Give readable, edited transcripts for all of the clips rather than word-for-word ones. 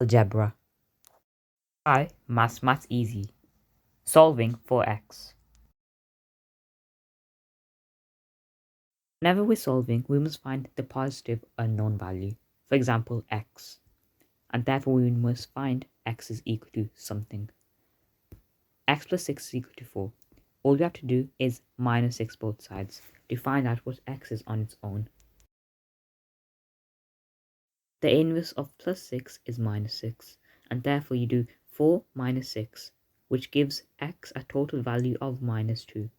Algebra. Hi, MaskedMathsEZ. Solving for x. Whenever we're solving, we must find the positive unknown value, for example x, and therefore we must find x is equal to something. X plus 6 is equal to 4. All we have to do is minus 6 both sides to find out what x is on its own. The inverse of plus 6 is minus 6, and therefore you do 4 minus 6, which gives x a total value of minus 2.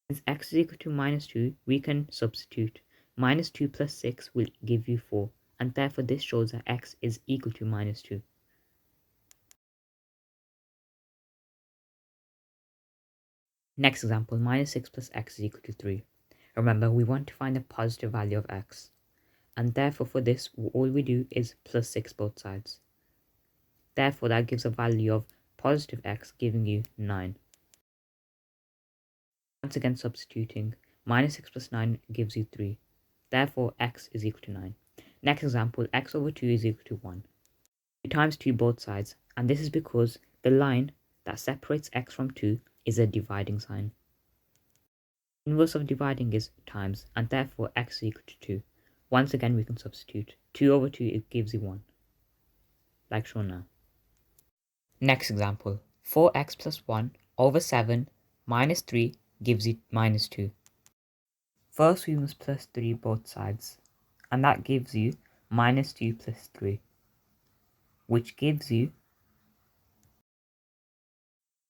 Since x is equal to minus 2, we can substitute. Minus 2 plus 6 will give you 4, and therefore this shows that x is equal to minus 2. Next example, minus 6 plus x is equal to 3. Remember, we want to find the positive value of x, and therefore for this, all we do is plus 6 both sides. Therefore, that gives a value of positive x, giving you 9. Once again substituting, minus 6 plus 9 gives you 3. Therefore, x is equal to 9. Next example, x over 2 is equal to 1. We times 2 both sides, and this is because the line that separates x from 2 is a dividing sign. Inverse of dividing is times, and therefore x is equal to 2. Once again we can substitute. 2 over 2 it gives you 1, like shown now. Next example, 4x plus 1 over 7 minus 3 gives you minus 2. First we must plus 3 both sides, and that gives you minus 2 plus 3, which gives you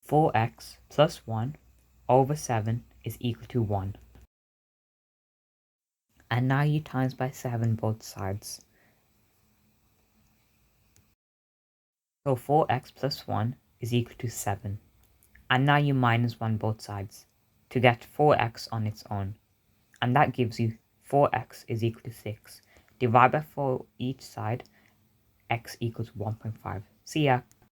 4x plus 1 over 7 is equal to 1. And now you times by 7 both sides. So 4x plus 1 is equal to 7. And now you minus 1 both sides to get 4x on its own. And that gives you 4x is equal to 6. Divide by 4 each side, x equals 1.5. See ya.